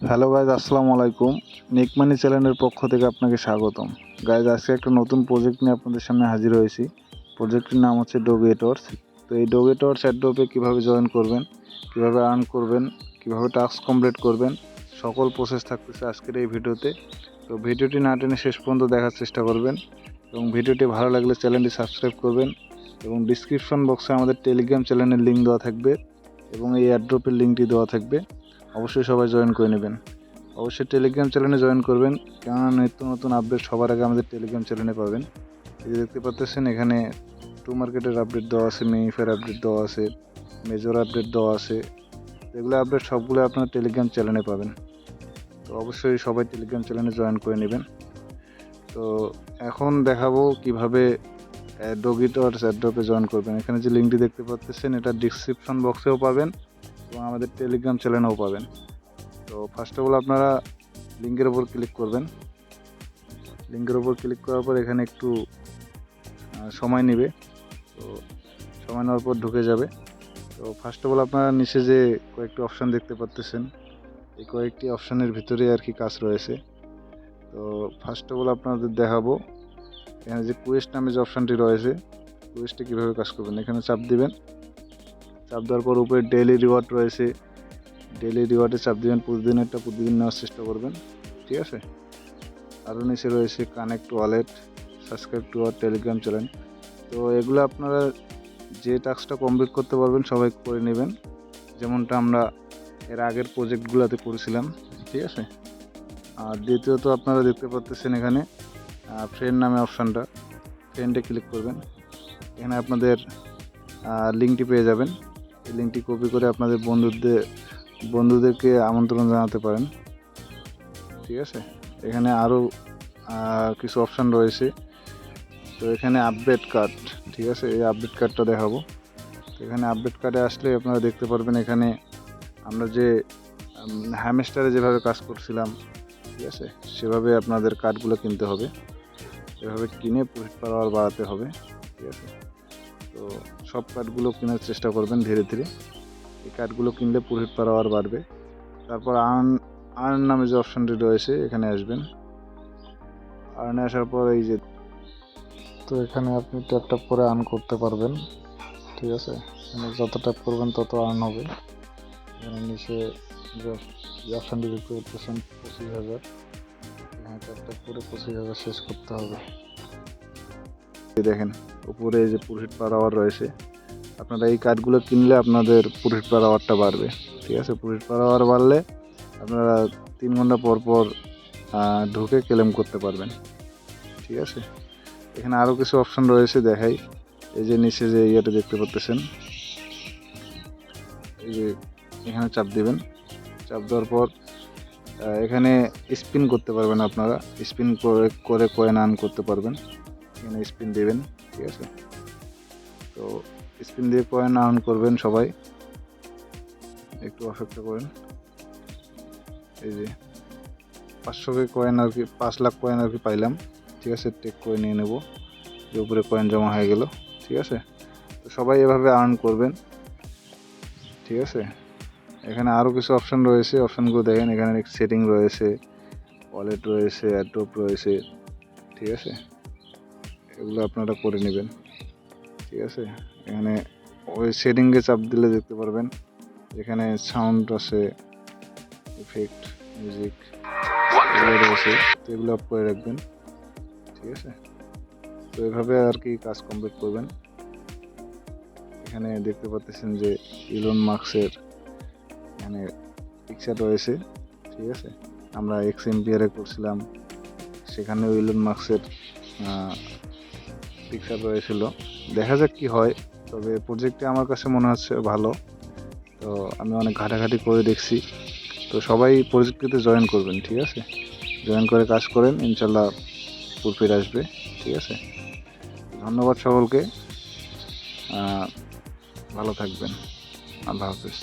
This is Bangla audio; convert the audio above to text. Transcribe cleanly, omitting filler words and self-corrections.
হ্যালো গাইজ, আসসালামু আলাইকুম। মেক মানি চ্যানেলের পক্ষ থেকে আপনাকে স্বাগতম। গাইজ, আজকে একটা নতুন প্রজেক্ট নিয়ে আপনাদের সামনে হাজির হয়েছি। প্রজেক্টটির নাম হচ্ছে ডোগেটর্স। তো এই ডোগেটর্স অ্যাড্রপে কীভাবে জয়েন করবেন, কীভাবে আর্ন করবেন, কীভাবে টাস্ক কমপ্লিট করবেন, সকল প্রসেস থাকতেছে আজকের এই ভিডিওতে। তো ভিডিওটি না টেনে শেষ পর্যন্ত দেখার চেষ্টা করবেন এবং ভিডিওটি ভালো লাগলে চ্যানেলটি সাবস্ক্রাইব করবেন এবং ডিসক্রিপশন বক্সে আমাদের টেলিগ্রাম চ্যানেলের লিঙ্ক দেওয়া থাকবে এবং এই অ্যাড্রপের লিঙ্কটি দেওয়া থাকবে। অবশ্যই সবাই জয়েন করে নেবেন। অবশ্যই টেলিগ্রাম চ্যানেলে জয়েন করবেন, কেননা নিত্য নতুন আপডেট সবার আগে আমাদের টেলিগ্রাম চ্যানেলে পাবেন। এই যে দেখতে পাচ্ছেন, এখানে টু মার্কেটের আপডেট দেওয়া আছে, মিনিফের আপডেট দেওয়া আছে, মেজর আপডেট দেওয়া আছে। এগুলো আপডেট সবগুলো আপনার টেলিগ্রাম চ্যানেলে পাবেন। তো অবশ্যই সবাই টেলিগ্রাম চ্যানেলে জয়েন করে নেবেন। তো এখন দেখাবো কিভাবে ডোগেটর্স অ্যাড্রপে জয়েন করবেন। এখানে যে লিঙ্কটি দেখতে পাচ্ছেন, এটা ডিসক্রিপশন বক্সেও পাবেন এবং আমাদের টেলিগ্রাম চ্যানেলেও পাবেন। তো ফার্স্ট অফ অল আপনারা লিঙ্কের ওপর ক্লিক করবেন। লিঙ্কের ওপর ক্লিক করার পর এখানে একটু সময় নেবে। তো সময় নেওয়ার পর ঢুকে যাবে। তো ফার্স্ট অফ অল আপনারা নিচে যে কয়েকটি অপশান দেখতে পাচ্ছেন, এই কয়েকটি অপশানের ভিতরে আর কি কাজ রয়েছে। তো ফার্স্ট অফ অল আপনাদের দেখাবো এখানে যে কুয়েস্ট নামে যে অপশানটি রয়েছে, কুয়েস্টে কীভাবে কাজ করবেন। এখানে চাপ দিবেন। চাপ দেওয়ার পর উপরে ডেইলি রিওয়ার্ড রয়েছে, ডেইলি রিওয়ার্ডে চাপ দিবেন। প্রতিদিনেরটা প্রতিদিন নেওয়ার চেষ্টা করবেন, ঠিক আছে। আরও নিচে রয়েছে connect wallet, subscribe to our Telegram channel. তো এগুলো আপনারা যে টাস্কটা কমপ্লিট করতে পারবেন সবাই করে নেবেন, যেমনটা আমরা এর আগের প্রজেক্টগুলোতে করেছিলাম, ঠিক আছে। আর দ্বিতীয়ত আপনারা দেখতে পাচ্ছেন এখানে ফ্রেন্ড নামে অপশানটা, ফ্রেন্ডে ক্লিক করবেন। এখানে আপনাদের লিঙ্কটি পেয়ে যাবেন। এই লিঙ্কটি কপি করে আপনাদের বন্ধুদেরকে আমন্ত্রণ জানাতে পারেন, ঠিক আছে। এখানে আরও কিছু অপশান রয়েছে। তো এখানে আপডেট কার্ড, ঠিক আছে, এই আপডেট কার্ডটা দেখাবো। তো এখানে আপডেট কার্ডে আসলে আপনারা দেখতে পারবেন এখানে আমরা যে হ্যামস্টারে যেভাবে কাজ করছিলাম, ঠিক আছে, সেভাবে আপনাদের কার্ডগুলো কিনতে হবে। এভাবে কিনে প্রফিট পার আওয়ার বাড়াতে হবে, ঠিক আছে। তো সব কার্ডগুলো কেনার চেষ্টা করবেন ধীরে ধীরে। এই কার্ডগুলো কিনলে প্রফিট পার আওয়ার বাড়বে। তারপর আর্ন নামে যে অপশানটি রয়েছে, এখানে আসবেন। আর্নে আসার পর এই যে, তো এখানে আপনি ট্যাপ ট্যাপ করে আর্ন করতে পারবেন, ঠিক আছে। এখানে যত ট্যাপ করবেন তত আর্ন হবে। এখানে নিচে যে অপশানটি দেখতে পাচ্ছেন 25,000, এখানে ট্যাপ ট্যাপ করে 25,000 শেষ করতে হবে। দেখেন উপরে এই যে প্রফিট পার আওয়ার রয়েছে, আপনারা এই কার্ডগুলো কিনলে আপনাদের প্রফিট পার আওয়ারটা বাড়বে, ঠিক আছে। প্রফিট পার আওয়ার বাড়লে আপনারা 3 ঘন্টা পর পর ঢুকে ক্লেম করতে পারবেন, ঠিক আছে। এখানে আরও কিছু অপশান রয়েছে, দেখাই। এই যে নিচে যে ইয়েটা দেখতে পাচ্ছেন, এই যে এখানে চাপ দিবেন। চাপ দেওয়ার পর এখানে স্পিন করতে পারবেন, আপনারা স্পিন করে কয়েন আর্ন করতে পারবেন। এখানে স্পিন দেবেন, ঠিক আছে। তো স্পিন দিয়ে কয়েন আর্ন করবেন সবাই, একটু অপেক্ষা করেন। এই যে 500 কয়েন আর কি, 5 লাখ কয়েন আর কি পাইলাম, ঠিক আছে। টেক করে নিয়ে নেব, যে উপরে কয়েন জমা হয়ে গেল, ঠিক আছে। তো সবাই এভাবে আর্ন করবেন, ঠিক আছে। এখানে আরও কিছু অপশান রয়েছে, অপশানগুলো দেখেন। এখানে সেটিং রয়েছে, ওয়ালেট রয়েছে, অ্যাড্রপ রয়েছে, ঠিক আছে। এগুলো আপনারা করে নেবেন, ঠিক আছে। এখানে ওই সেটিংয়ে চাপ দিলে দেখতে পারবেন এখানে সাউন্ড আছে, ইফেক্ট, মিউজিক এগুলো রয়েছে। তো এগুলো আপ করে রাখবেন, ঠিক আছে। তো এভাবে আর কি কাজ কমপ্লিট করবেন। এখানে দেখতে পাচ্ছেন যে ইলন মাস্কের এখানে পিকচার রয়েছে, ঠিক আছে। আমরা এক্সএমপিআরে করছিলাম, সেখানেও ইলন মাস্কের পিকচার রয়েছিল। দেখা যাক কি হয়, তবে প্রজেক্টটি আমার কাছে মনে হচ্ছে ভালো। তো আমি অনেক ঘাটাঘাটি করে দেখছি। তো সবাই প্রজেক্টটিতে জয়েন করবেন, ঠিক আছে। জয়েন করে কাজ করেন, ইনশাল্লাহ প্রফিট আসবে, ঠিক আছে। ধন্যবাদ সকলকে, ভালো থাকবেন। আল্লাহ হাফেজ।